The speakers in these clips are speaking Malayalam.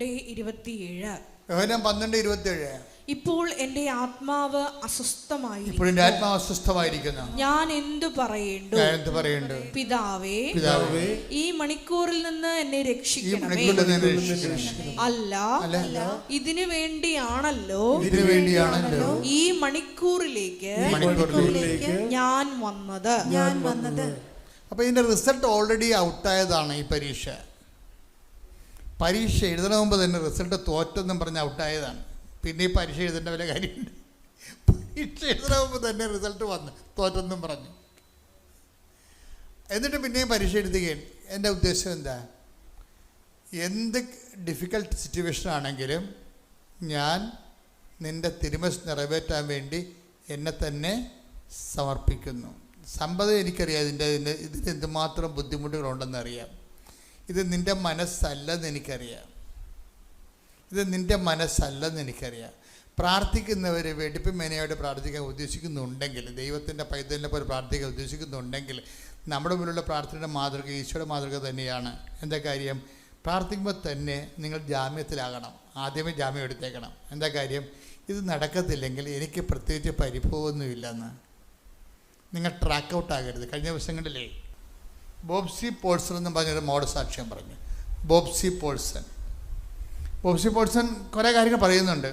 12:27. യോഹന്നാൻ 12:27. ഇപ്പോൾ എന്റെ ആത്മാവ് അസ്വസ്ഥമായിരിക്കുന്നു. ഞാൻ എന്തു പറയേണ്ടു? പിതാവേ, ഈ മണിക്കൂറിൽ നിന്ന് എന്നെ രക്ഷിക്കണമേ. അല്ല, ഇതിനു വേണ്ടിയാണല്ലോ ഈ മണിക്കൂറിലേക്ക് ഞാൻ വന്നത്. അപ്പൊ ഇതിന്റെ റിസൾട്ട് ഓൾറെഡി ഔട്ടായതാണ്. ഈ പരീക്ഷ എഴുതണ മുമ്പ് തന്നെ റിസൾട്ട് തോറ്റെന്നും പറഞ്ഞ് ഔട്ടായതാണ്. പിന്നെ ഈ പരീക്ഷ എഴുതേണ്ട വല്ല കാര്യമുണ്ട്? പരീക്ഷ എഴുതണ മുമ്പ് തന്നെ റിസൾട്ട് വന്ന് തോറ്റെന്നും പറഞ്ഞു. എന്നിട്ട് പിന്നെയും പരീക്ഷ എഴുതുകയാണ്. എൻ്റെ ഉദ്ദേശം എന്താ? എന്ത് ഡിഫിക്കൽട്ട് സിറ്റുവേഷൻ ആണെങ്കിലും ഞാൻ നിൻ്റെ തിരുമനസ് നിറവേറ്റാൻ വേണ്ടി എന്നെ തന്നെ സമർപ്പിക്കുന്നു. സമ്പദം എനിക്കറിയാം, ഇതിന് എന്തുമാത്രം ബുദ്ധിമുട്ടുകളുണ്ടെന്നറിയാം. ഇത് നിൻ്റെ മനസ്സല്ലെന്ന് എനിക്കറിയാം. പ്രാർത്ഥിക്കുന്നവർ വെടിപ്പുമേനയോട് പ്രാർത്ഥിക്കാൻ ഉദ്ദേശിക്കുന്നുണ്ടെങ്കിൽ, ദൈവത്തിൻ്റെ പൈതലിനെ പോലെ പ്രാർത്ഥിക്കാൻ ഉദ്ദേശിക്കുന്നുണ്ടെങ്കിൽ, നമ്മുടെ മുന്നിലുള്ള പ്രാർത്ഥനയുടെ മാതൃക ഈശോയുടെ മാതൃക തന്നെയാണ്. എന്താ കാര്യം? പ്രാർത്ഥിക്കുമ്പോൾ തന്നെ നിങ്ങൾ ജാമ്യത്തിലാകണം. ആദ്യമേ ജാമ്യം എടുത്തേക്കണം. എന്താ കാര്യം? ഇത് നടക്കത്തില്ലെങ്കിൽ എനിക്ക് പ്രത്യേകിച്ച് പരിഭവമൊന്നുമില്ലെന്ന് നിങ്ങൾ ട്രാക്ക് ഔട്ട് ആകരുത്. കഴിഞ്ഞ ദിവസങ്ങളിലേ ബോബ്സി പോൾസൺ എന്ന് പറഞ്ഞൊരു മോഡ് സാക്ഷ്യം പറഞ്ഞു. ബോബ്സി പോൾസൺ കുറേ കാര്യങ്ങൾ പറയുന്നുണ്ട്.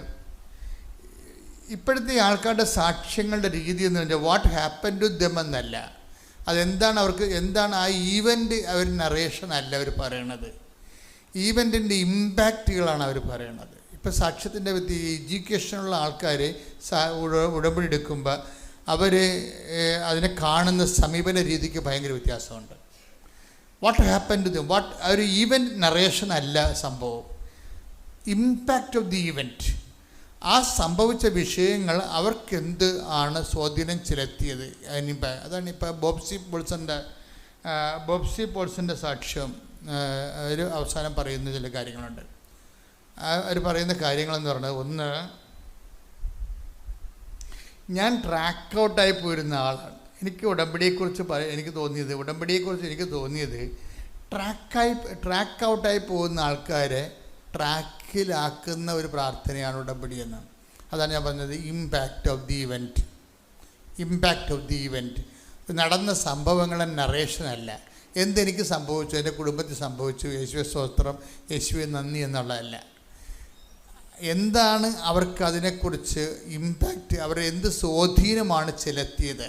ഇപ്പോഴത്തെ ആൾക്കാരുടെ സാക്ഷ്യങ്ങളുടെ രീതി എന്ന് പറഞ്ഞാൽ വാട്ട് ഹാപ്പൻ ടു ദം എന്നല്ല, അതെന്താണ് അവർക്ക്, എന്താണ് ആ ഈവൻ്റ്, അവർ നറേഷൻ അല്ല അവർ പറയണത്, ഈവൻറ്റിൻ്റെ ഇമ്പാക്റ്റുകളാണ് അവർ പറയണത്. ഇപ്പോൾ സാക്ഷ്യത്തിൻ്റെ എഡ്യൂക്കേഷനുള്ള ആൾക്കാർ ഉടമ്പടി എടുക്കുമ്പോൾ അവർ അതിനെ കാണുന്ന സമീപന രീതിക്ക് ഭയങ്കര വ്യത്യാസമുണ്ട്. വാട്ട് ഹാപ്പൻ ടു ദം, ഒരു ഈവൻറ്റ് നറേഷൻ അല്ല സംഭവം, ഇമ്പാക്റ്റ് ഓഫ് ദി ഈവൻറ്റ്. ആ സംഭവിച്ച വിഷയങ്ങൾ അവർക്കെന്ത് ആണ് സ്വാധീനം ചെലുത്തിയത്, അതാണ് ഇപ്പോൾ ബോബ്സി പോൾസൻ്റെ സാക്ഷ്യം. ഒരു അവസാനം പറയുന്ന ചില കാര്യങ്ങളുണ്ട്. അവർ പറയുന്ന കാര്യങ്ങളെന്ന് പറഞ്ഞത്, ഒന്ന്, ഞാൻ ട്രാക്ക് ഔട്ടായി പോയിരുന്ന ആളാണ്. എനിക്ക് ഉടമ്പടിയെക്കുറിച്ച് എനിക്ക് തോന്നിയത് ട്രാക്ക് ഔട്ടായി പോകുന്ന ആൾക്കാരെ ട്രാക്കിലാക്കുന്ന ഒരു പ്രാർത്ഥനയാണ് ഉടമ്പടി എന്ന്. അതാണ് ഞാൻ പറഞ്ഞത്, ഇമ്പാക്റ്റ് ഓഫ് ദി ഇവൻറ്റ്. നടന്ന സംഭവങ്ങളെ നറേഷനല്ല, എന്തെനിക്ക് സംഭവിച്ചു, എൻ്റെ കുടുംബത്തിൽ സംഭവിച്ചു, യേശുവെ സ്തോത്രം, യേശുവെ നന്ദി എന്നുള്ളതല്ല. എന്താണ് അവർക്ക് അതിനെക്കുറിച്ച് ഇമ്പാക്റ്റ്, അവരുടെ എന്ത് സ്വാധീനമാണ് ചെലുത്തിയത്.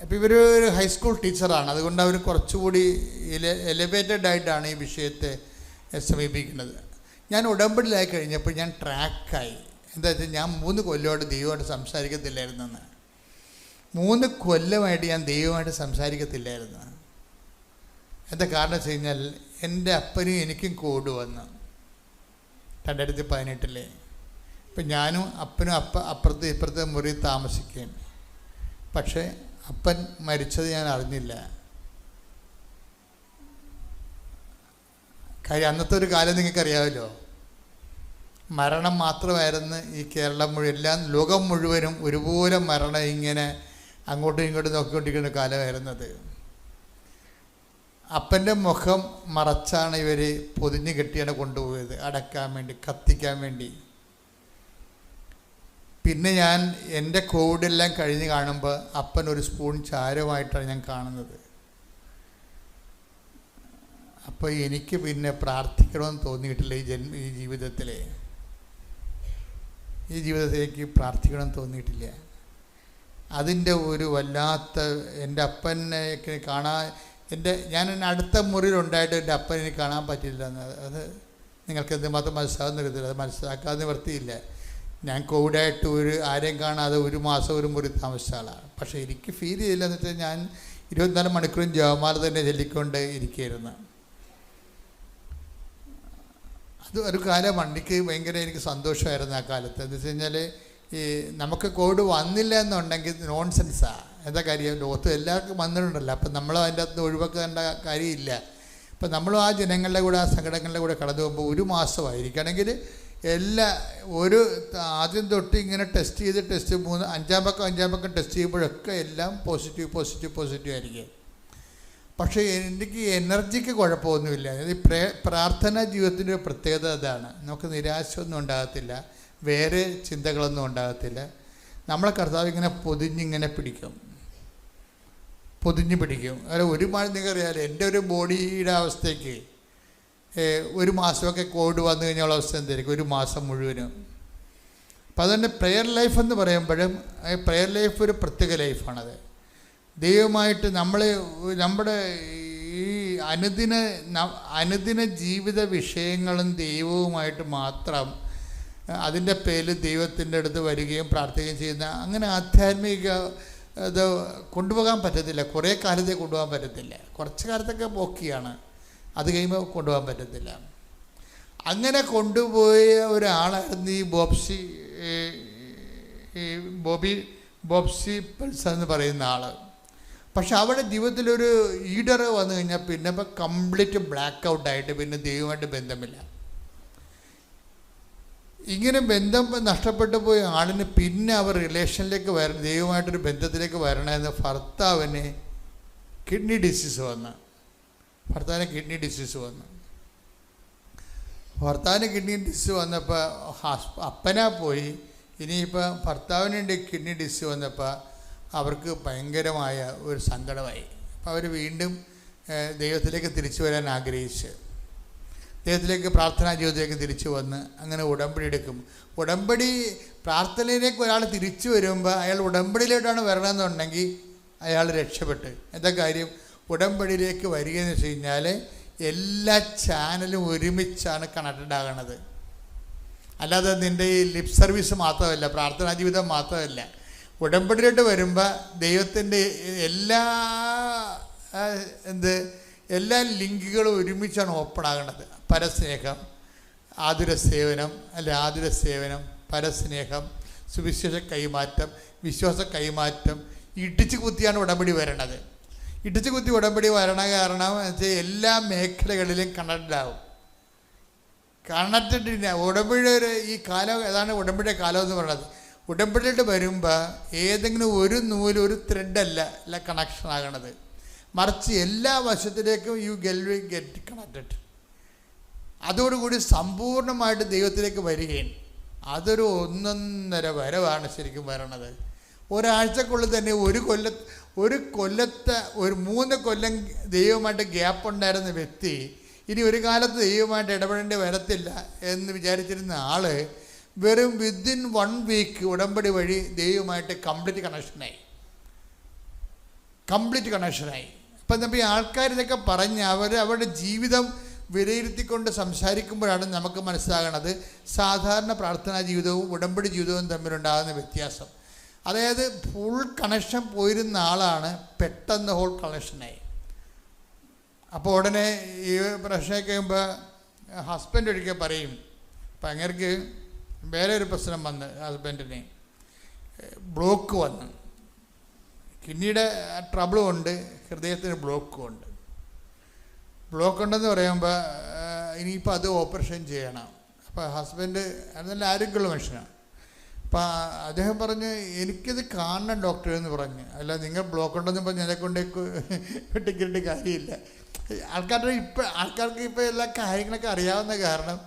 അപ്പോൾ ഇവരൊരു ഹൈസ്കൂൾ ടീച്ചറാണ്, അതുകൊണ്ട് അവർ കുറച്ചുകൂടി എലിവേറ്റഡ് ആയിട്ടാണ് ഈ വിഷയത്തെ സമീപിക്കുന്നത്. ഞാൻ ഉടമ്പടിയിലായി കഴിഞ്ഞപ്പോൾ ഞാൻ ട്രാക്കായി. എന്താ വെച്ചാൽ ഞാൻ 3 കൊല്ലമായിട്ട് ദൈവമായിട്ട് സംസാരിക്കത്തില്ലായിരുന്നെന്ന്. 3 കൊല്ലമായിട്ട് ഞാൻ ദൈവമായിട്ട് സംസാരിക്കത്തില്ലായിരുന്നു. എന്താ കാരണം വെച്ച് കഴിഞ്ഞാൽ, എൻ്റെ അപ്പനും എനിക്കും കോഡ് വന്നു 2018. ഇപ്പം ഞാനും അപ്പനും ഇപ്പുറത്തെ മുറി താമസിക്കുകയാണ്. പക്ഷേ അപ്പൻ മരിച്ചത് ഞാൻ അറിഞ്ഞില്ല. കാര്യം അന്നത്തെ ഒരു കാലം നിങ്ങൾക്കറിയാമല്ലോ, മരണം മാത്രമായിരുന്നു ഈ കേരളം മുഴുവൻ, ലോകം മുഴുവനും ഒരുപോലെ മരണം ഇങ്ങനെ അങ്ങോട്ടും ഇങ്ങോട്ടും നോക്കിക്കൊണ്ടിരിക്കുന്ന കാലമായിരുന്നത്. അപ്പൻ്റെ മുഖം മറച്ചാണ് ഇവർ പൊതിഞ്ഞ് കെട്ടിയാണ് കൊണ്ടുപോയത്, അടക്കാൻ വേണ്ടി, കത്തിക്കാൻ വേണ്ടി. പിന്നെ ഞാൻ എൻ്റെ കോവിഡെല്ലാം കഴിഞ്ഞ് കാണുമ്പോൾ അപ്പൻ ഒരു സ്പൂൺ ചാരമായിട്ടാണ് ഞാൻ കാണുന്നത്. അപ്പോൾ എനിക്ക് പിന്നെ പ്രാർത്ഥിക്കണമെന്ന് തോന്നിയിട്ടില്ല. ഈ ജീവിതത്തിലേക്ക് പ്രാർത്ഥിക്കണമെന്ന് തോന്നിയിട്ടില്ല. അതിൻ്റെ ഒരു വല്ലാത്ത, എൻ്റെ അപ്പനെ കാണാൻ, ഞാൻ അടുത്ത മുറിയിലുണ്ടായിട്ട് എൻ്റെ അപ്പനെ എനിക്ക് കാണാൻ പറ്റില്ല. അത് നിങ്ങൾക്ക് എന്തുമാത്രം മനസ്സിലാകുന്നില്ല, അത് മനസ്സിലാക്കാതെ നിവർത്തിയില്ല. ഞാൻ കോവിഡായിട്ട് ആരെയും കാണാതെ 1 മാസം ഒരു മുറി താമസിച്ച ആളാണ്. പക്ഷേ എനിക്ക് ഫീൽ ചെയ്തില്ല. എന്ന് വെച്ചാൽ ഞാൻ 24 മണിക്കൂറും ജപമാല തന്നെ ചൊല്ലിക്കൊണ്ട് ഇരിക്കുകയായിരുന്നു. അത് ഒരു കാലമാണ്. എനിക്ക് സന്തോഷമായിരുന്നു ആ കാലത്ത്. എന്ന് വെച്ച് കഴിഞ്ഞാൽ, ഈ നമുക്ക് കോവിഡ് വന്നില്ല എന്നുണ്ടെങ്കിൽ നോൺസെൻസാണ്. എന്താ കാര്യം, ലോകത്ത് എല്ലാവർക്കും വന്നിട്ടുണ്ടല്ലോ. അപ്പം നമ്മൾ അതിൻ്റെ അകത്ത് ഒഴിവാക്കേണ്ട കാര്യമില്ല. അപ്പം നമ്മളും ആ ജനങ്ങളുടെ കൂടെ, ആ സങ്കടങ്ങളുടെ കൂടെ കടന്നു പോകുമ്പോൾ 1 മാസമായിരിക്കണമെങ്കിൽ ആദ്യം തൊട്ട് ഇങ്ങനെ ടെസ്റ്റ് 5-ാം പക്കം ടെസ്റ്റ് ചെയ്യുമ്പോഴൊക്കെ എല്ലാം പോസിറ്റീവ് ആയിരിക്കും. പക്ഷേ എനിക്ക് എനർജിക്ക് കുഴപ്പമൊന്നുമില്ല. ഈ പ്രാർത്ഥനാ ജീവിതത്തിൻ്റെ ഒരു പ്രത്യേകത അതാണ്. നമുക്ക് നിരാശയൊന്നും ഉണ്ടാകത്തില്ല, വേറെ ചിന്തകളൊന്നും ഉണ്ടാകത്തില്ല. നമ്മളെ കർത്താവ് ഇങ്ങനെ പൊതിഞ്ഞിങ്ങനെ പിടിക്കും. അല്ല നിങ്ങൾക്കറിയാമല്ലോ, എൻ്റെ ഒരു ബോഡിയുടെ അവസ്ഥയ്ക്ക് ഒരു മാസമൊക്കെ കോവിഡ് വന്നു കഴിഞ്ഞുള്ള അവസ്ഥ എന്തായിരിക്കും? ഒരു മാസം മുഴുവനും. അപ്പം അതുതന്നെ പ്രെയർ ലൈഫ് എന്ന് പറയുമ്പോഴും പ്രെയർ ലൈഫ് ഒരു പ്രത്യേക ലൈഫാണത്. ദൈവമായിട്ട് നമ്മുടെ ഈ അനുദിന ജീവിത വിഷയങ്ങളും ദൈവവുമായിട്ട് മാത്രം അതിൻ്റെ പേരിൽ ദൈവത്തിൻ്റെ അടുത്ത് വരികയും പ്രാർത്ഥിക്കുകയും ചെയ്യുന്ന അങ്ങനെ ആധ്യാത്മിക ഇത് കൊണ്ടുപോകാൻ പറ്റത്തില്ല. കുറേ കാലത്തെ കൊണ്ടുപോകാൻ പറ്റത്തില്ല. കുറച്ച് കാലത്തൊക്കെ ഓക്കെയാണ്, അത് കഴിയുമ്പോൾ കൊണ്ടുപോകാൻ പറ്റത്തില്ല. അങ്ങനെ കൊണ്ടുപോയ ഒരാളായിരുന്നു ഈ ബോബ്സി പെൽസൺ എന്ന് പറയുന്ന ആൾ. പക്ഷെ അവിടെ ജീവിതത്തിലൊരു ഈഡർ വന്നു കഴിഞ്ഞാൽ പിന്നെ ഇപ്പം കംപ്ലീറ്റ് ബ്ലാക്ക് ഔട്ടായിട്ട് പിന്നെ ദൈവമായിട്ട് ബന്ധമില്ല. ഇങ്ങനെ ബന്ധം നഷ്ടപ്പെട്ടു പോയ ആളിന് പിന്നെ അവർ റിലേഷനിലേക്ക് ദൈവമായിട്ടൊരു ബന്ധത്തിലേക്ക് വരണമെന്ന് ഭർത്താവിന് കിഡ്നി ഡിസീസ് വന്നു. ഭർത്താവിന് കിഡ്നി ഡിസീസ് വന്നപ്പോൾ അപ്പനാ പോയി. ഇനിയിപ്പോൾ ഭർത്താവിനുണ്ട് കിഡ്നി ഡിസീസ് വന്നപ്പോൾ അവർക്ക് ഭയങ്കരമായ ഒരു സങ്കടമായി. അപ്പോൾ അവർ വീണ്ടും ദൈവത്തിലേക്ക് തിരിച്ചു വരാൻ ആഗ്രഹിച്ച് ദൈവത്തിലേക്ക് പ്രാർത്ഥനാ ജീവിതത്തിലേക്ക് തിരിച്ചു വന്ന് അങ്ങനെ ഉടമ്പടി എടുക്കും. പ്രാർത്ഥനയിലേക്ക് ഒരാൾ തിരിച്ചു വരുമ്പോൾ അയാൾ ഉടമ്പടിയിലോട്ടാണ് വരണമെന്നുണ്ടെങ്കിൽ അയാൾ രക്ഷപ്പെട്ട്. എന്താ കാര്യം? ഉടമ്പടിയിലേക്ക് വരികയെന്ന് വെച്ച് കഴിഞ്ഞാൽ എല്ലാ ചാനലും ഒരുമിച്ചാണ് കണക്റ്റഡ് ആകണത്. അല്ലാതെ നിൻ്റെ ഈ ലിപ് സർവീസ് മാത്രമല്ല, പ്രാർത്ഥനാ ജീവിതം മാത്രമല്ല. ഉടമ്പടിയിലോട്ട് വരുമ്പോൾ ദൈവത്തിൻ്റെ എല്ലാ ലിങ്കുകളും ഒരുമിച്ചാണ് ഓപ്പൺ ആകുന്നത്. പരസ്നേഹം, ആതുരസേവനം, പരസ്നേഹം, സുവിശേഷ കൈമാറ്റം, വിശ്വാസ കൈമാറ്റം ഇടിച്ചു കുത്തിയാണ് ഉടമ്പടി വരണത്. ഇടിച്ചു കുത്തി ഉടമ്പടി വരണ കാരണം വെച്ചാൽ എല്ലാ മേഖലകളിലും കണക്റ്റഡ് ആവും. ഉടമ്പടിയുടെ ഈ കാലം ഏതാണ് ഉടമ്പടിയുടെ കാലം എന്ന് പറയുന്നത്. ഉടമ്പടിയിട്ട് വരുമ്പോൾ ഏതെങ്കിലും ഒരു നൂല്, ഒരു ത്രെഡല്ല കണക്ഷൻ ആകണത്, മറിച്ച് എല്ലാ വശത്തിലേക്കും ഗെറ്റ് കണക്റ്റഡ്. അതോടുകൂടി സമ്പൂർണ്ണമായിട്ട് ദൈവത്തിലേക്ക് വരികയും അതൊരു 1.5 വരവാണ് ശരിക്കും വരണത്. ഒരാഴ്ചക്കുള്ളിൽ തന്നെ ഒരു കൊല്ലത്തെ 3 കൊല്ലം ദൈവമായിട്ട് ഗ്യാപ്പ് ഉണ്ടായിരുന്ന വ്യക്തി ഇനി ഒരു കാലത്ത് ദൈവമായിട്ട് ഇടപെടേണ്ടി വരത്തില്ല എന്ന് വിചാരിച്ചിരുന്ന ആൾ വെറും വിത്തിൻ 1 വീക്ക് ഉടമ്പടി വഴി ദൈവമായിട്ട് കംപ്ലീറ്റ് കണക്ഷനായി. അപ്പം നമ്മൾ ഈ ആൾക്കാർ ഇതൊക്കെ പറഞ്ഞ് അവരുടെ ജീവിതം വിലയിരുത്തിക്കൊണ്ട് സംസാരിക്കുമ്പോഴാണ് നമുക്ക് മനസ്സിലാകണത് സാധാരണ പ്രാർത്ഥനാ ജീവിതവും ഉടമ്പടി ജീവിതവും തമ്മിലുണ്ടാകുന്ന വ്യത്യാസം. അതായത് ഫുൾ കണക്ഷൻ പോയിരുന്ന ആളാണ് പെട്ടെന്ന് ഹോൾ കണക്ഷനായി. അപ്പോൾ ഉടനെ ഈ പ്രശ്നമൊക്കെ കഴിയുമ്പോൾ ഹസ്ബൻഡ് ഒരിക്കൽ പറയും, അപ്പം അങ്ങേർക്ക് വേറെ ഒരു പ്രശ്നം വന്ന് ഹസ്ബൻഡിന് ബ്ലോക്ക് വന്ന്, കിഡ്നിയുടെ ട്രബിളും ഉണ്ട്, ഹൃദയത്തിന് ബ്ലോക്കും ഉണ്ട്. ബ്ലോക്ക് ഉണ്ടെന്ന് പറയുമ്പോൾ ഇനിയിപ്പോൾ അത് ഓപ്പറേഷൻ ചെയ്യണം. അപ്പോൾ ഹസ്ബൻഡ് നല്ല ആരോഗ്യമുള്ള മനുഷ്യനാണ്. അപ്പം അദ്ദേഹം പറഞ്ഞ് എനിക്കിത് കാണണം ഡോക്ടർ എന്ന് പറഞ്ഞ്. അല്ല, നിങ്ങൾ ബ്ലോക്ക് ഉണ്ടെന്ന് പറഞ്ഞ് എന്നെ കൊണ്ട് ടിക്കറ്റ് കാര്യമില്ല. ആൾക്കാർക്ക് ഇപ്പോൾ എല്ലാ കാര്യങ്ങളൊക്കെ അറിയാവുന്ന കാരണം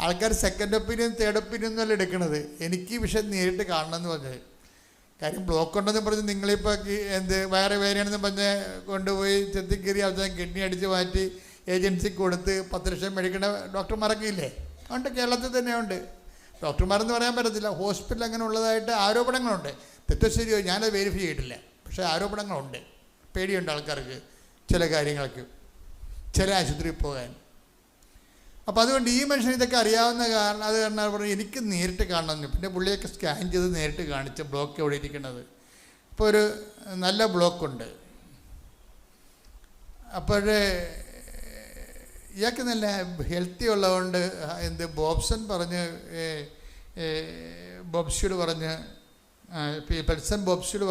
ആൾക്കാർ സെക്കൻഡ് ഒപ്പീനിയൻ തേർഡ് ഒപ്പീനിയൻ ഒന്നുമല്ല എടുക്കണത്. എനിക്ക് ഈ വിഷയം നേരിട്ട് കാണണം എന്ന് പറഞ്ഞത്. കാര്യം ബ്ലോക്ക് ഉണ്ടെന്ന് പറഞ്ഞ് നിങ്ങളിപ്പോൾ വേറെ വേറെയാണെന്ന് പറഞ്ഞ് കൊണ്ടുപോയി ചെത്തിക്കീറി അവസാനം കിഡ്നി അടിച്ച് മാറ്റി ഏജൻസിക്ക് കൊടുത്ത് 10 ലക്ഷം മേടിക്കേണ്ട ഡോക്ടർമാരൊക്കെ ഇല്ലേ? ഉണ്ട്, കേരളത്തിൽ തന്നെ ഉണ്ട്. ഡോക്ടർമാരെന്ന് പറയാൻ പറ്റത്തില്ല, ഹോസ്പിറ്റൽ അങ്ങനെ ഉള്ളതായിട്ട് ആരോപണങ്ങളുണ്ട്. തെറ്റോ ശരിയോ ഞാനത് വെരിഫൈ ചെയ്തിട്ടില്ല, പക്ഷേ ആരോപണങ്ങളുണ്ട്. പേടിയുണ്ട് ആൾക്കാർക്ക് ചില കാര്യങ്ങൾക്ക്, ചില ആശുപത്രിയിൽ പോകാൻ. അപ്പോൾ അതുകൊണ്ട് ഈ മനുഷ്യൻ ഇതൊക്കെ അറിയാവുന്ന കാരണം അത് കാരണം പറഞ്ഞു എനിക്ക് നേരിട്ട് കാണണമെന്ന്. പിന്നെ പുള്ളിയൊക്കെ സ്കാൻ ചെയ്ത് നേരിട്ട് കാണിച്ച ബ്ലോക്ക് എവിടെ ഇരിക്കുന്നത്. ഇപ്പോൾ ഒരു നല്ല ബ്ലോക്കുണ്ട്. അപ്പോഴേ ഇയാൾക്ക് നല്ല ഹെൽത്തി ഉള്ളതുകൊണ്ട് ബോബ്സിയോട് പറഞ്ഞ് ബോബ്സിയോട്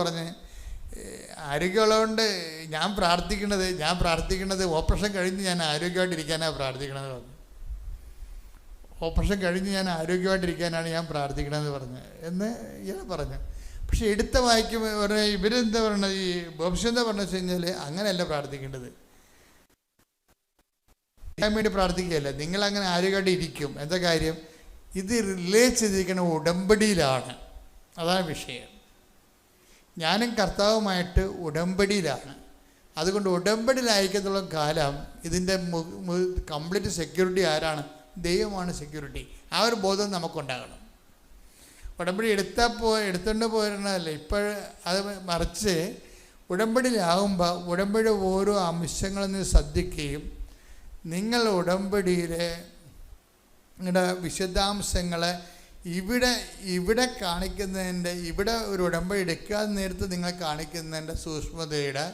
പറഞ്ഞ് ആരോഗ്യമുള്ളതുകൊണ്ട് ഞാൻ പ്രാർത്ഥിക്കുന്നത് ഓപ്പറേഷൻ കഴിഞ്ഞ് ഞാൻ ആരോഗ്യമായിട്ടിരിക്കാനാണ് പ്രാർത്ഥിക്കണമെന്ന് പറഞ്ഞു. ഓപ്പറേഷൻ കഴിഞ്ഞ് ഞാൻ ആരോഗ്യമായിട്ടിരിക്കാനാണ് ഞാൻ പ്രാർത്ഥിക്കണമെന്ന് പറഞ്ഞു എന്ന് ഇയാൾ പറഞ്ഞു. പക്ഷെ എടുത്ത വായിക്കുമ്പോൾ ഇവരെന്താ പറയണത്, ഈ ബോബ്സി എന്താ പറഞ്ഞു വെച്ച് കഴിഞ്ഞാൽ അങ്ങനെയല്ല പ്രാർത്ഥിക്കേണ്ടത്. ഞാൻ വേണ്ടി പ്രാർത്ഥിക്കുകയല്ല, നിങ്ങൾ അങ്ങനെ ആരുകാട്ടി ഇരിക്കും. എന്താ കാര്യം? ഇത് റിലേ ചെയ്തിരിക്കുന്ന ഉടമ്പടിയിലാണ്. അതാണ് വിഷയം. ഞാനും കർത്താവുമായിട്ട് ഉടമ്പടിയിലാണ്. അതുകൊണ്ട് ഉടമ്പടിയിലായിരിക്കത്തുള്ള കാലം ഇതിൻ്റെ കംപ്ലീറ്റ് സെക്യൂരിറ്റി ആരാണ്? ദൈവമാണ് സെക്യൂരിറ്റി. ആ ഒരു ബോധം നമുക്കുണ്ടാകണം. ഉടമ്പടി എടുത്തുകൊണ്ട് പോരുന്നതല്ല ഇപ്പോൾ, അത് മറിച്ച് ഉടമ്പടിയിലാകുമ്പോൾ ഉടമ്പടി ഓരോ അംശങ്ങളിൽ നിന്ന് ശ്രദ്ധിക്കുകയും നിങ്ങൾ ഉടമ്പടിയിലെ നിങ്ങളുടെ വിശദാംശങ്ങളെ ഇവിടെ കാണിക്കുന്നതിൻ്റെ, ഇവിടെ ഒരു ഉടമ്പടി എടുക്കാതെ നേരത്ത് നിങ്ങൾ കാണിക്കുന്നതിൻ്റെ സൂക്ഷ്മതയുടെ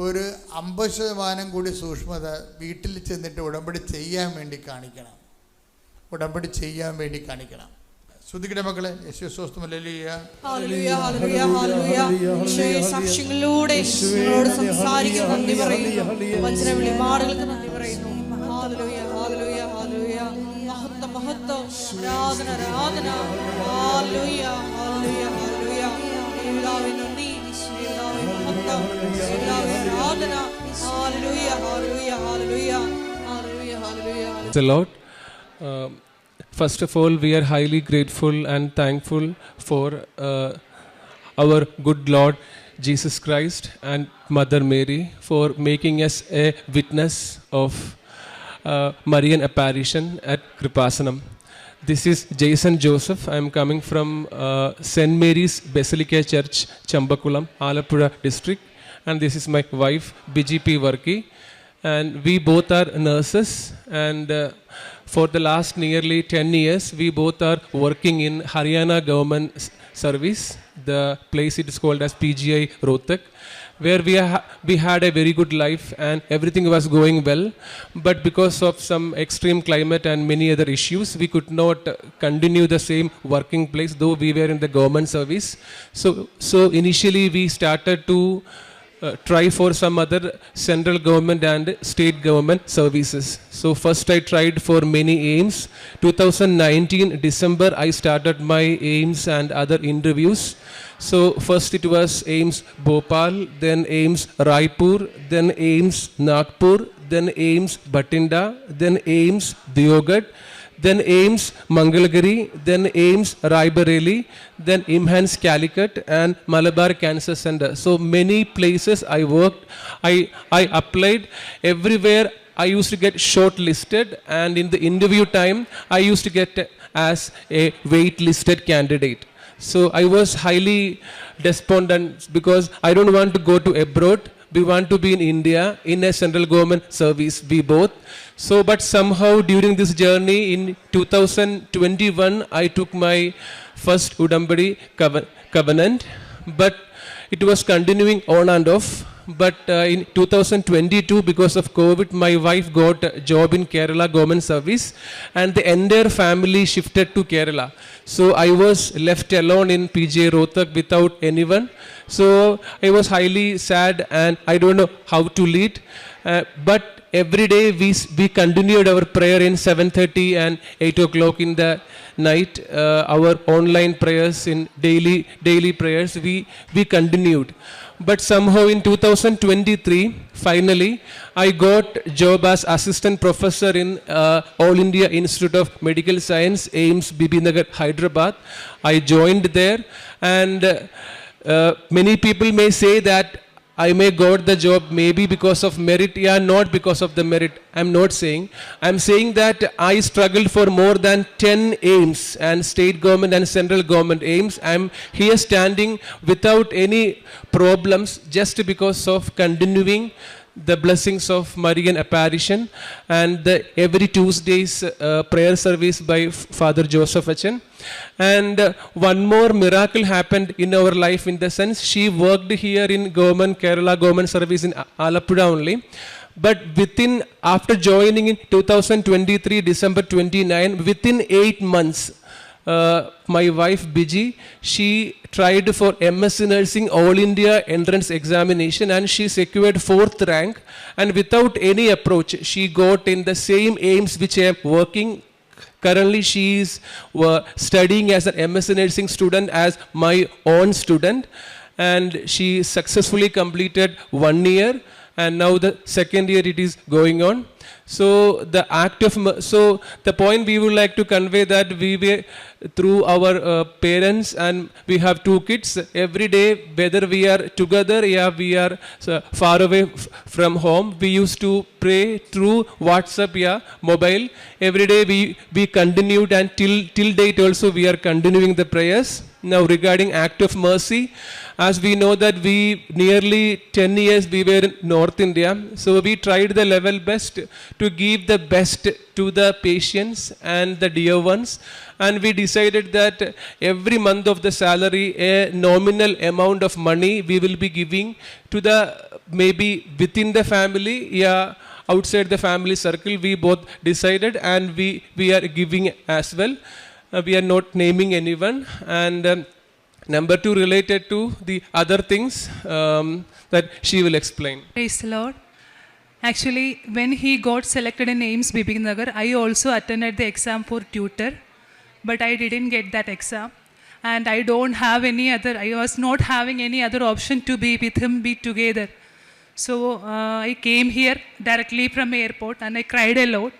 ഒരു 50% കൂടി സൂക്ഷ്മത വീട്ടിൽ ചെന്നിട്ട് ഉടമ്പടി ചെയ്യാൻ വേണ്ടി കാണിക്കണം. ഉടമ്പടി ചെയ്യാൻ വേണ്ടി കാണിക്കണം. ശ്രദ്ധിക്കട്ടെ മക്കളെ. സാക്ഷ്യങ്ങളിലൂടെ സംസാരിക്കാൻ നന്ദി പറയുന്നു. വചന വെളിപാടുകൾക്ക് നന്ദി പറയുന്നു. മഹത്വം മഹത്വം, ആരാധന ആരാധന. Hallelujah hallelujah hallelujah. യേശുവേ നന്ദി, യേശുവേ മഹത്വം, യേശുവേ ആരാധന. Hallelujah hallelujah hallelujah hallelujah hallelujah. The Lord, first of all, we are highly grateful and thankful for our good Lord Jesus Christ and Mother Mary for making us a witness of Marian apparition at Kripasanam. This is Jason Joseph. I am coming from St. Mary's Basilica Church, Chambakulam, Alappuzha district, and this is my wife BGP Varki, and we both are nurses, and for the last nearly 10 years we both are working in Haryana government service. The place it is called as PGI Rohtak, where we had a very good life and everything was going well, but because of some extreme climate and many other issues we could not continue the same working place, though we were in the government service. So initially we started to try for some other central government and state government services. So first I tried for many aims. 2019 December I started my aims and other interviews. So first it was aims Bhopal, then aims Raipur, then aims Nagpur, then aims Bathinda, then aims Deoghad, then aims Mangalagiri, then aims Raebareli, then IMHANS Calicut and Malabar Cancer Center. So many places I worked. I applied everywhere. I used to get shortlisted, and in the interview time I used to get as a wait-listed candidate. So I was highly despondent because I don't want to go to abroad. We want to be in India in a central government service, we both. So but somehow during this journey in 2021 I took my first Udambadi covenant, but it was continuing on and off. But in 2022, because of COVID, my wife got a job in Kerala government service, and the entire family shifted to Kerala. So I was left alone in PGI Rohtak without anyone. So I was highly sad and I don't know how to lead. But every day we continued our prayer in 7:30 and 8 o'clock in the night. Our online prayers in daily prayers we continued. But somehow in 2023, finally, I got job as assistant professor in All India Institute of Medical Science, AIIMS, Bibinagar, Hyderabad. I joined there, and many people may say that I may got the job maybe because of merit. Yeah, not because of the merit. I'm not saying. I'm saying that I struggled for more than 10 aims and state government and central government aims. I'm here standing without any problems just because of continuing the blessings of Marian apparition and the every Tuesday's prayer service by Father Joseph Achan. And one more miracle happened in our life, in the sense she worked here in Kerala government service in Alappuzha only. But after joining in 2023 December 29, within 8 months, my wife Biji, she tried for MSc Nursing All India entrance examination and she secured 4th rank, and without any approach she got in the same aims which I am working. Currently she is studying as an MSc Nursing student as my own student, and she successfully completed 1 year, and now the second year it is going on. So the so the point we would like to convey that we were through our parents, and we have 2 kids. Every day, whether we are together, we are far away from home, we used to pray through WhatsApp, mobile. Every day we continued, and till date also we are continuing the prayers. Now regarding act of mercy, as we know that we nearly 10 years we were in North India, so we tried the level best to give the best to the patients and the dear ones, and we decided that every month of the salary, a nominal amount of money we will be giving to the, maybe within the family, outside the family circle, we both decided, and we are giving as well. We are not naming anyone. And number 2, related to the other things that she will explain. Praise the Lord. Actually, when he got selected in AIMS Bibinagar, I also attended the exam for tutor, but I didn't get that exam. And I was not having any other option to be with him, be together. So I came here directly from airport, and I cried a lot.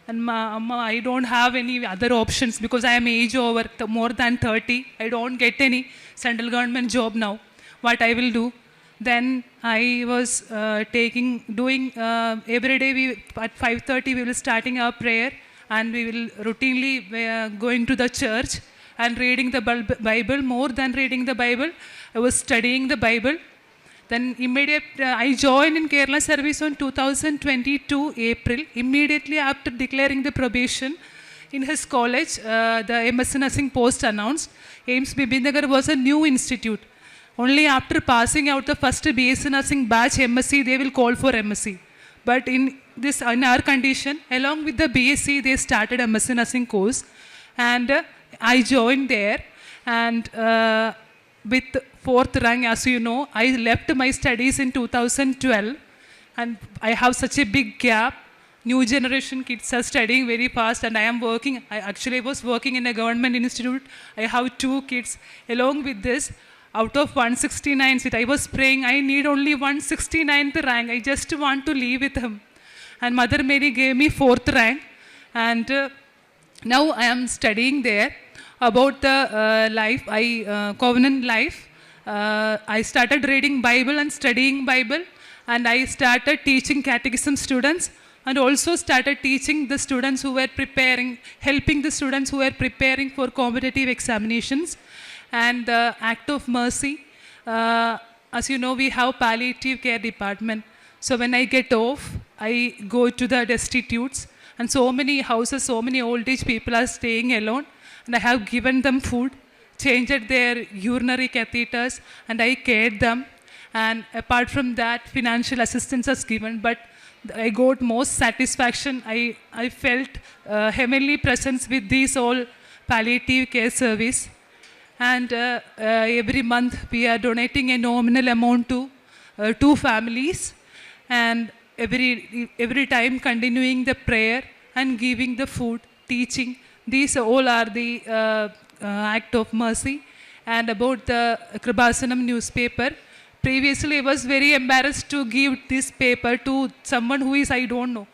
And Amma, I don't have any other options because I am age over more than 30. I don't get any central government job now. What I will do? Then I was doing every day. At 5:30 we will starting our prayer, and we will routinely going to the church and reading the Bible. More than reading the Bible, I was studying the Bible. Then I joined in Kerala service on 2022 April. Immediately after declaring the probation in his college, the MSc Nursing post announced. AIMS Bibinagar was a new institute. Only after passing out the first BSc Nursing batch MSc, they will call for MSc. But in our condition, along with the BSc, they started MSc Nursing course, and I joined there. And with 4th rank, as you know, I left my studies in 2012, and I have such a big gap. New generation kids are studying very fast, and I am working. I was working in a government institute. I have 2 kids. Along with this, out of 169 seat, I was praying, I need only 169th rank. I just want to live with him. And Mother Mary gave me 4th rank, and now I am studying there about the life, covenant life. I started reading Bible and studying Bible, and I started teaching catechism students, and also started teaching the students who were helping the students who were preparing for competitive examinations. And the act of mercy, as you know, we have palliative care department. So when I get off, I go to the destitutes, and so many houses, so many old age people are staying alone, and I have given them food, changed their urinary catheters, and I cared them. And apart from that, financial assistance was given, but I got most satisfaction. I felt heavenly presence with these all palliative care service. And every month we are donating a nominal amount to 2 families, and every time continuing the prayer and giving the food, teaching. These all are the act of mercy. And about the Kribasanam newspaper, previously I was very embarrassed to give this paper to someone who is I don't know.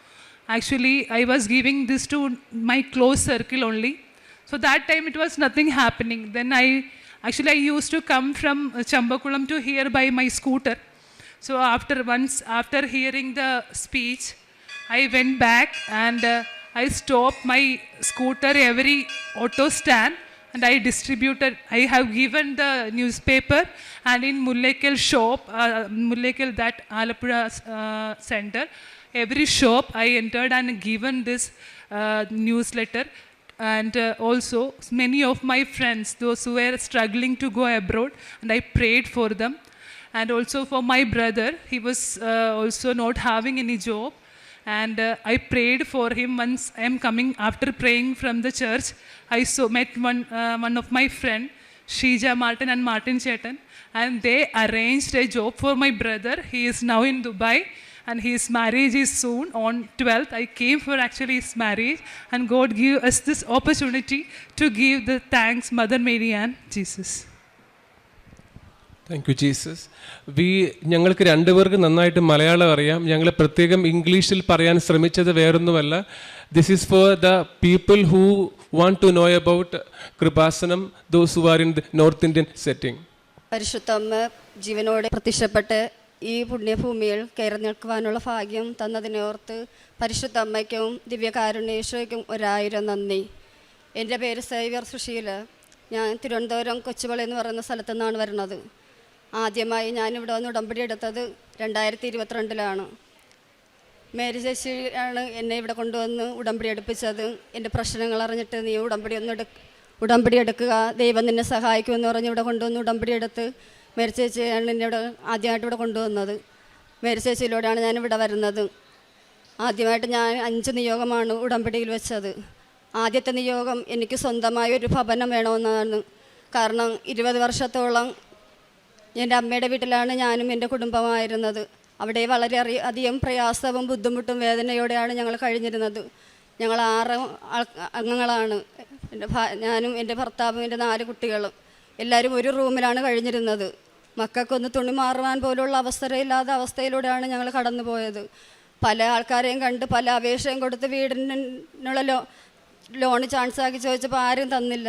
Actually, I was giving this to my close circle only. So that time it was nothing happening. Then I used to come from Chambakulam to here by my scooter. So after hearing the speech, I went back, and I stopped my scooter every auto stand, and I distributed. I have given the newspaper, and in Mullaikal shop, Mullaikal, that Alapura center, every shop I entered and given this newsletter. And also many of my friends, those who were struggling to go abroad, and I prayed for them. And also for my brother, he was also not having any job, and I prayed for him. Once I am coming after praying from the church, I met one of my friend, Shija Martin and Martin Chetan, and they arranged a job for my brother. He is now in Dubai, and his marriage is soon on 12th. I came for actually his marriage, and God gave us this opportunity to give the thanks, Mother Mary and Jesus. Thank you Jesus. ഞങ്ങൾക്ക് രണ്ടുപേർക്ക് നന്നായിട്ട് മലയാളം അറിയാം. ഞങ്ങൾ പ്രത്യേകം ഇംഗ്ലീഷിൽ പറയാൻ ശ്രമിച്ചത് വേറൊന്നുമല്ല. This is for the people who want to know about Kripasanam, those who are in the north Indian setting. പരിശുദ്ധമ്മ ജീവനോടെ പ്രത്യക്ഷപ്പെട്ട് ഈ പുണ്യഭൂമിയിൽ കയറി നിൽക്കുവാനുള്ള ഭാഗ്യം തന്നതിനോർത്ത് പരിശുദ്ധ അമ്മയ്ക്കും ദിവ്യകാരുണ്യേശ്വരയ്ക്കും 1000 നന്ദി. എൻ്റെ പേര് സേവ്യർ സുശീല. ഞാൻ തിരുവനന്തപുരം കൊച്ചുപള്ളി എന്ന് പറയുന്ന സ്ഥലത്തു നിന്നാണ് വരുന്നത്. ആദ്യമായി ഞാനിവിടെ വന്ന് ഉടമ്പടി എടുത്തത് 2022 മേരി ചേച്ചിയാണ് എന്നെ ഇവിടെ കൊണ്ടുവന്ന് ഉടമ്പടി എടുപ്പിച്ചത്. എൻ്റെ പ്രശ്നങ്ങൾ അറിഞ്ഞിട്ട് നീ ഉടമ്പടി എടുക്കുക, ദൈവം നിന്നെ സഹായിക്കുമെന്ന് പറഞ്ഞ് ഇവിടെ കൊണ്ടുവന്ന് ഉടമ്പടി എടുത്ത് മേരി ചേച്ചിയാണ് എന്നെ ഇവിടെ ആദ്യമായിട്ട് ഇവിടെ കൊണ്ടുവന്നത്. മേരി ചേച്ചിയിലൂടെയാണ് ഞാനിവിടെ വരുന്നത്. ആദ്യമായിട്ട് ഞാൻ 5 നിയോഗമാണ് ഉടമ്പടിയിൽ വെച്ചത്. ആദ്യത്തെ നിയോഗം എനിക്ക് സ്വന്തമായ ഒരു ഭവനം വേണമെന്നാണ്. കാരണം 20 വർഷത്തോളം എൻ്റെ അമ്മയുടെ വീട്ടിലാണ് ഞാനും എൻ്റെ കുടുംബമായിരുന്നത്. അവിടെ വളരെ അധികം പ്രയാസവും ബുദ്ധിമുട്ടും വേദനയോടെയാണ് ഞങ്ങൾ കഴിഞ്ഞിരുന്നത്. ഞങ്ങൾ 6 അംഗങ്ങളാണ്. ഞാനും എൻ്റെ ഭർത്താവും എൻ്റെ 4 കുട്ടികളും എല്ലാവരും ഒരു റൂമിലാണ് കഴിഞ്ഞിരുന്നത്. മക്കൾക്കൊന്ന് തുണി മാറുവാൻ പോലുള്ള അവസരമില്ലാത്ത അവസ്ഥയിലൂടെയാണ് ഞങ്ങൾ കടന്നു പോയത്. പല ആൾക്കാരെയും കണ്ട് പല അപേക്ഷയും കൊടുത്ത് വീടിനുള്ള ലോണ് ചാൻസാക്കി ചോദിച്ചപ്പോൾ ആരും തന്നില്ല.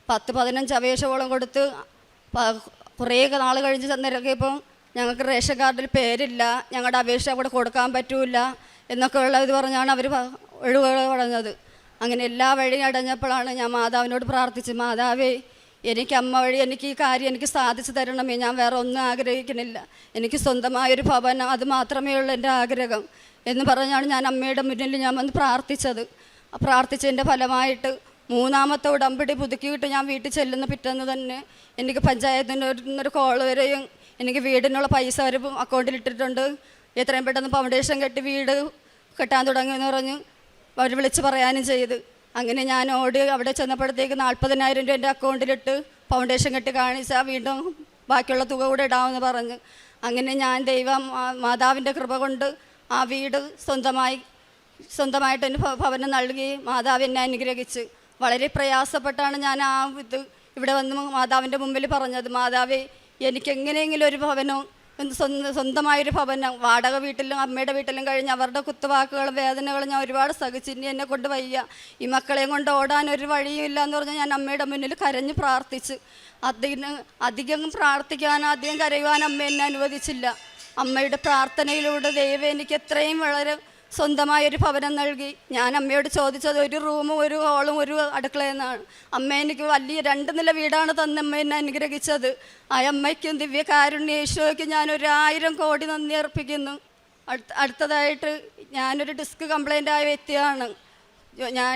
10-15 അപേക്ഷകളും കൊടുത്ത് കുറേ നാൾ കഴിഞ്ഞ് ചെന്നിറക്കിയപ്പോൾ ഞങ്ങൾക്ക് റേഷൻ കാർഡിൽ പേരില്ല, ഞങ്ങളുടെ അപേക്ഷ കൂടെ കൊടുക്കാൻ പറ്റൂല എന്നൊക്കെ ഉള്ള ഇത് പറഞ്ഞാണ് അവർ ഒഴിവുകൾ പറഞ്ഞത്. അങ്ങനെ എല്ലാ വഴിയും അടഞ്ഞപ്പോഴാണ് ഞാൻ മാതാവിനോട് പ്രാർത്ഥിച്ചു, മാതാവേ എനിക്ക് അമ്മ വഴി എനിക്ക് ഈ കാര്യം എനിക്ക് സാധിച്ചു തരണമേ, ഞാൻ വേറെ ഒന്നും ആഗ്രഹിക്കുന്നില്ല, എനിക്ക് സ്വന്തമായൊരു ഭവനം അത് മാത്രമേ ഉള്ളൂ എൻ്റെ ആഗ്രഹം എന്ന് പറഞ്ഞാണ് ഞാൻ അമ്മയുടെ മുന്നിൽ ഞാൻ വന്ന് പ്രാർത്ഥിച്ചത്. പ്രാർത്ഥിച്ചതിൻ്റെ ഫലമായിട്ട് 3ാമത്തെ ഉടമ്പടി പുതുക്കിയിട്ട് ഞാൻ വീട്ടിൽ ചെല്ലുന്ന പിറ്റേന്ന് തന്നെ എനിക്ക് പഞ്ചായത്തിൻ്റെ ഒരു കോൾ വരെയും എനിക്ക് വീടിനുള്ള പൈസ വരെ അക്കൗണ്ടിൽ ഇട്ടിട്ടുണ്ട്, എത്രയും പെട്ടെന്ന് ഫൗണ്ടേഷൻ കെട്ടി വീട് കെട്ടാൻ തുടങ്ങിയെന്ന് പറഞ്ഞ് അവർ വിളിച്ച് പറയാനും ചെയ്ത്. അങ്ങനെ ഞാൻ അവിടെ ചെന്നപ്പോഴത്തേക്ക് 40,000 രൂപ എൻ്റെ അക്കൗണ്ടിലിട്ട് ഫൗണ്ടേഷൻ കെട്ടി കാണിച്ചാൽ വീണ്ടും ബാക്കിയുള്ള തുക കൂടെ ഇടാമെന്ന് പറഞ്ഞ്. അങ്ങനെ ഞാൻ മാതാവിൻ്റെ കൃപ കൊണ്ട് ആ വീട് സ്വന്തമായിട്ട് എൻ്റെ ഭവനം നൽകി മാതാവ് എന്നെ അനുഗ്രഹിച്ച്. വളരെ പ്രയാസപ്പെട്ടാണ് ഞാൻ ഇവിടെ വന്ന് മാതാവിൻ്റെ മുമ്പിൽ പറഞ്ഞത്, മാതാവേ എനിക്ക് എങ്ങനെയെങ്കിലും ഒരു ഭവനം, സ്വന്തമായൊരു ഭവനം. വാടക വീട്ടിലും അമ്മയുടെ വീട്ടിലും കഴിഞ്ഞ് അവരുടെ കുത്തുവാക്കുകളും വേദനകളും ഞാൻ ഒരുപാട് സഹിച്ചു. ഇനി എന്നെ കൊണ്ട് വയ്യ, ഈ മക്കളെയും കൊണ്ട് ഓടാൻ ഒരു വഴിയും ഇല്ല എന്ന് പറഞ്ഞാൽ ഞാൻ അമ്മയുടെ മുന്നിൽ കരഞ്ഞ് പ്രാർത്ഥിച്ച്. അധികം പ്രാർത്ഥിക്കാൻ അധികം കരയുവാൻ അമ്മ എന്നെ അനുവദിച്ചില്ല. അമ്മയുടെ പ്രാർത്ഥനയിലൂടെ ദൈവം എനിക്ക് എത്രയും വളരെ സ്വന്തമായൊരു ഭവനം നൽകി. ഞാൻ അമ്മയോട് ചോദിച്ചത് ഒരു റൂമും ഒരു ഹോളും ഒരു അടുക്കളയെന്നാണ്. അമ്മ എനിക്ക് വലിയ 2 നില വീടാണ് തന്നെ അമ്മ എന്നെ അനുഗ്രഹിച്ചത്. ആ അമ്മയ്ക്കും ദിവ്യകാരുണ്യേശ്വരയ്ക്കും ഞാൻ 1000 കോടി നന്ദി അർപ്പിക്കുന്നു. അടുത്തതായിട്ട് ഞാനൊരു ഡിസ്ക് കംപ്ലൈൻ്റ് ആയ വ്യക്തിയാണ്. ഞാൻ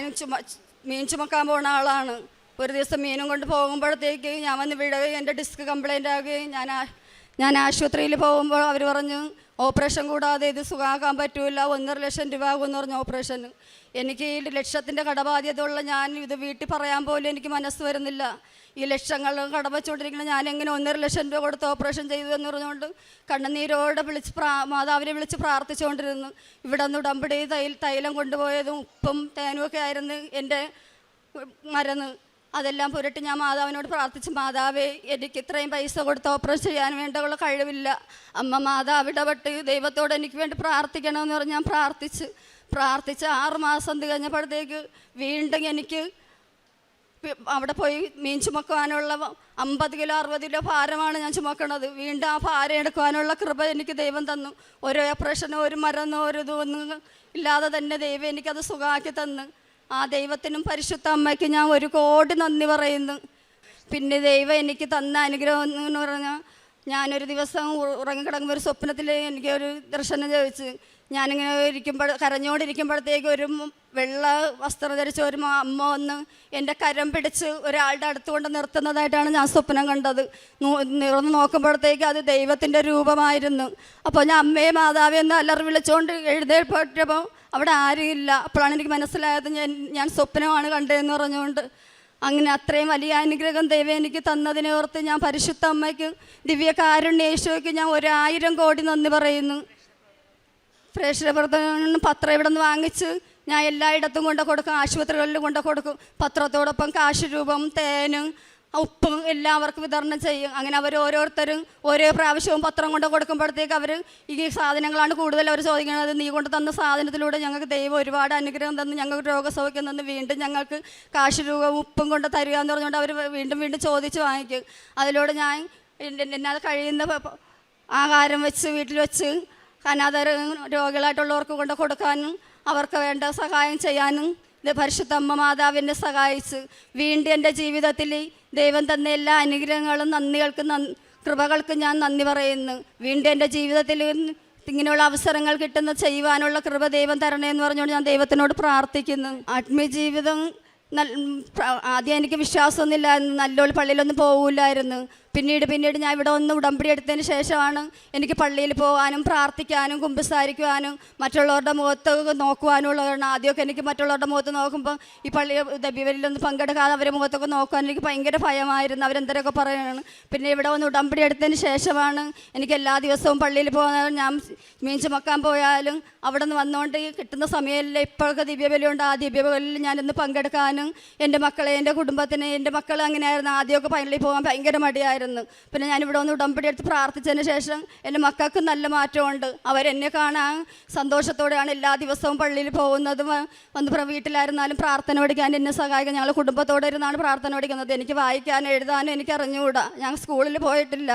മീൻ ചുമക്കാൻ പോകുന്ന ആളാണ്. ഒരു ദിവസം മീനും കൊണ്ട് പോകുമ്പോഴത്തേക്ക് ഞാൻ വന്ന് വിടുകയും എൻ്റെ ഡിസ്ക് കംപ്ലൈൻ്റ് ആകുകയും ഞാൻ ആശുപത്രിയിൽ പോകുമ്പോൾ അവർ പറഞ്ഞു ഓപ്പറേഷൻ കൂടാതെ ഇത് സുഖമാക്കാൻ പറ്റൂല, 1.5 ലക്ഷം രൂപ ആകുമെന്ന് പറഞ്ഞു ഓപ്പറേഷന്. എനിക്ക് ഈ ലക്ഷത്തിൻ്റെ കടബാധ്യത ഉള്ള ഞാൻ ഇത് വീട്ടിൽ പറയാൻ പോലും എനിക്ക് മനസ്സ് വരുന്നില്ല. ഈ ലക്ഷങ്ങൾ കടവച്ചുകൊണ്ടിരിക്കുന്നത് ഞാൻ എങ്ങനെ 1.5 ലക്ഷം രൂപ കൊടുത്ത് ഓപ്പറേഷൻ ചെയ്തു എന്ന് പറഞ്ഞുകൊണ്ട് കണ്ണുനീരോടെ മാതാവിനെ വിളിച്ച് പ്രാർത്ഥിച്ചുകൊണ്ടിരുന്നു. ഇവിടെ നിന്ന് ഉടമ്പടി തൈലം കൊണ്ടുപോയതും ഉപ്പും തേനും ഒക്കെ ആയിരുന്നു എൻ്റെ മരുന്ന്. അതെല്ലാം പുരട്ടി ഞാൻ മാതാവിനോട് പ്രാർത്ഥിച്ചു, മാതാവേ എനിക്ക് ഇത്രയും പൈസ കൊടുത്ത് ഓപ്പറേഷൻ ചെയ്യാൻ വേണ്ടിയുള്ള കഴിവില്ല, അമ്മ മാതാവ് ഇടപെട്ട് ദൈവത്തോട് എനിക്ക് വേണ്ടി പ്രാർത്ഥിക്കണമെന്ന് പറഞ്ഞ് ഞാൻ പ്രാർത്ഥിച്ച് 6 മാസം തികഞ്ഞപ്പോഴത്തേക്ക് വീണ്ടും എനിക്ക് അവിടെ പോയി മീൻ ചുമക്കുവാനുള്ള 50 കിലോ 60 കിലോ ഭാരമാണ് ഞാൻ ചുമക്കണത്. വീണ്ടും ആ ഭാരം എടുക്കുവാനുള്ള കൃപ എനിക്ക് ദൈവം തന്നു. ഓരോ ഓപ്പറേഷനോ ഒരു മരുന്നോ ഒരു ഇതൊന്നും ഇല്ലാതെ തന്നെ ദൈവം എനിക്കത് സുഖമാക്കി തന്നു. ആ ദൈവത്തിനും പരിശുദ്ധ അമ്മയ്ക്ക് ഞാൻ 1 കോടി നന്ദി പറയുന്നു. പിന്നെ ദൈവം എനിക്ക് തന്ന അനുഗ്രഹം എന്ന് പറഞ്ഞാൽ ഞാനൊരു ദിവസം ഉറങ്ങിക്കിടക്കുമ്പോൾ ഒരു സ്വപ്നത്തിൽ എനിക്കൊരു ദർശനം ചോദിച്ചു. ഞാനിങ്ങനെ കരഞ്ഞുകൊണ്ടിരിക്കുമ്പോഴത്തേക്ക് ഒരു വെള്ള വസ്ത്രം ധരിച്ച ഒരു അമ്മ വന്ന് എൻ്റെ കരം പിടിച്ച് ഒരാളുടെ അടുത്തുകൊണ്ട് നിർത്തുന്നതായിട്ടാണ് ഞാൻ സ്വപ്നം കണ്ടത്. നിറന്ന് നോക്കുമ്പോഴത്തേക്ക് അത് ദൈവത്തിൻ്റെ രൂപമായിരുന്നു. അപ്പോൾ ഞാൻ അമ്മയെ മാതാവേ എന്ന് അലറി വിളിച്ചുകൊണ്ട് എഴുന്നേൽപ്പെട്ടപ്പോൾ അവിടെ ആരുമില്ല. അപ്പോഴാണ് എനിക്ക് മനസ്സിലായത് ഞാൻ സ്വപ്നമാണ് കണ്ടതെന്ന് പറഞ്ഞുകൊണ്ട്. അങ്ങനെ അത്രയും വലിയ അനുഗ്രഹം ദൈവം എനിക്ക് തന്നതിനെ ഓർത്ത് ഞാൻ പരിശുദ്ധ അമ്മയ്ക്ക് ദിവ്യകാരുണ്യേശ്വരയ്ക്ക് ഞാൻ 1000 കോടി നന്ദി പറയുന്നു. പ്രേക്ഷകപ്രവർത്തനം പത്രം ഇവിടെ നിന്ന് വാങ്ങിച്ച് ഞാൻ എല്ലായിടത്തും കൊണ്ട് കൊടുക്കും, ആശുപത്രികളിലും കൊണ്ട് കൊടുക്കും. പത്രത്തോടൊപ്പം കാശ് രൂപം തേനും ഉപ്പും എല്ലാവർക്കും വിതരണം ചെയ്യും. അങ്ങനെ അവർ ഓരോരുത്തരും ഓരോ പ്രാവശ്യവും പത്രം കൊണ്ട് കൊടുക്കുമ്പോഴത്തേക്ക് അവർ ഈ സാധനങ്ങളാണ് കൂടുതൽ അവർ ചോദിക്കുന്നത്. നീ കൊണ്ട് തന്ന സാധനത്തിലൂടെ ഞങ്ങൾക്ക് ദൈവം ഒരുപാട് അനുഗ്രഹം തന്ന് ഞങ്ങൾക്ക് രോഗസൗഖ്യം തന്ന് വീണ്ടും ഞങ്ങൾക്ക് കാശ് രൂപ ഉപ്പും കൊണ്ട് തരിക എന്ന് പറഞ്ഞുകൊണ്ട് അവർ വീണ്ടും വീണ്ടും ചോദിച്ച് വാങ്ങിക്കും. അതിലൂടെ ഞാൻ എന്നാൽ കഴിയുന്ന ആഹാരം വെച്ച് വീട്ടിൽ വെച്ച് അനാഥ രോഗികളായിട്ടുള്ളവർക്ക് കൊണ്ട് കൊടുക്കാനും അവർക്ക് വേണ്ട സഹായം ചെയ്യാനും പരിശുദ്ധ അമ്മ മാതാവിനെ സഹായിച്ച് വീണ്ടും എൻ്റെ ജീവിതത്തിൽ ദൈവം തന്ന എല്ലാ അനുഗ്രഹങ്ങളും കൃപകൾക്ക് ഞാൻ നന്ദി പറയുന്നു. വീണ്ടും എൻ്റെ ജീവിതത്തിൽ ഇങ്ങനെയുള്ള അവസരങ്ങൾ കിട്ടുന്ന ചെയ്യുവാനുള്ള കൃപ ദൈവം തരണേ എന്ന് പറഞ്ഞുകൊണ്ട് ഞാൻ ദൈവത്തിനോട് പ്രാർത്ഥിക്കുന്നു. ആത്മീയ ജീവിതം ആദ്യം എനിക്ക് വിശ്വാസമൊന്നുമില്ലായിരുന്നു. നല്ലോണം പള്ളിയിലൊന്നും പോകില്ലായിരുന്നു. പിന്നീട് ഞാൻ ഇവിടെ ഒന്ന് ഉടമ്പടി എടുത്തതിന് ശേഷമാണ് എനിക്ക് പള്ളിയിൽ പോകാനും പ്രാർത്ഥിക്കാനും കുമ്പസാരിക്കുവാനും മറ്റുള്ളവരുടെ മുഖത്ത് നോക്കുവാനുള്ളതാണ്. ആദ്യമൊക്കെ എനിക്ക് മറ്റുള്ളവരുടെ മുഖത്ത് നോക്കുമ്പോൾ ഈ പള്ളി ദബിവലിലൊന്നും പങ്കെടുക്കാതെ അവരുടെ മുഖത്തൊക്കെ നോക്കുവാൻ എനിക്ക് ഭയങ്കര ഭയമായിരുന്നു. അവരെന്തരൊക്കെ പറയുകയാണ്. പിന്നെ ഇവിടെ ഒന്ന് ഉടമ്പടി എടുത്തതിന് ശേഷമാണ് എനിക്ക് എല്ലാ ദിവസവും പള്ളിയിൽ പോകാൻ. ഞാൻ മീൻ ചുമക്കാൻ പോയാലും അവിടെ നിന്ന് വന്നുകൊണ്ട് കിട്ടുന്ന സമയമില്ല. ഇപ്പോഴൊക്കെ ദിവ്യബലിയുണ്ട്. ആ ദിവ്യബലിയിൽ ഞാനിന്ന് പങ്കെടുക്കാനും എൻ്റെ മക്കളെ എൻ്റെ കുടുംബത്തിന് എൻ്റെ മക്കൾ അങ്ങനെയായിരുന്നു. ആദ്യമൊക്കെ പള്ളിയിൽ പോകാൻ ഭയങ്കര മടിയായിരുന്നു. പിന്നെ ഞാനിവിടെ ഒന്ന് ഉടമ്പടി എടുത്ത് പ്രാർത്ഥിച്ചതിന് ശേഷം എൻ്റെ മക്കൾക്ക് നല്ല മാറ്റമുണ്ട്. അവരെന്നെ കാണാൻ സന്തോഷത്തോടെയാണ് എല്ലാ ദിവസവും പള്ളിയിൽ പോകുന്നതും വന്ന് വീട്ടിലായിരുന്നാലും പ്രാർത്ഥന പഠിക്കാൻ എന്നെ സഹായിക്കും. ഞങ്ങൾ കുടുംബത്തോടെ ഇരുന്നാണ് പ്രാർത്ഥന പഠിക്കുന്നത്. എനിക്ക് വായിക്കാനും എഴുതാനും എനിക്ക് അറിഞ്ഞുകൂടാ. ഞാൻ സ്കൂളിൽ പോയിട്ടില്ല.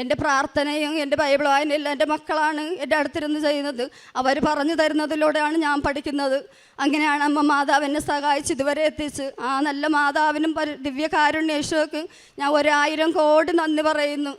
എൻ്റെ പ്രാർത്ഥനയും എൻ്റെ ബൈബിൾ വായനയില്ല എൻ്റെ മക്കളാണ് എൻ്റെ അടുത്തിരുന്ന് ചെയ്യുന്നത്. അവർ പറഞ്ഞു തരുന്നതിലൂടെയാണ് ഞാൻ പഠിക്കുന്നത്. അങ്ങനെയാണ് അമ്മ മാതാവ് എന്നെ സഹായിച്ച് ഇതുവരെ എത്തിച്ച്. ആ നല്ല മാതാവിനും ദിവ്യകാരുണ്യ യേശുവിനും ഞാൻ 1000 കോടി നന്ദി പറയുന്നു.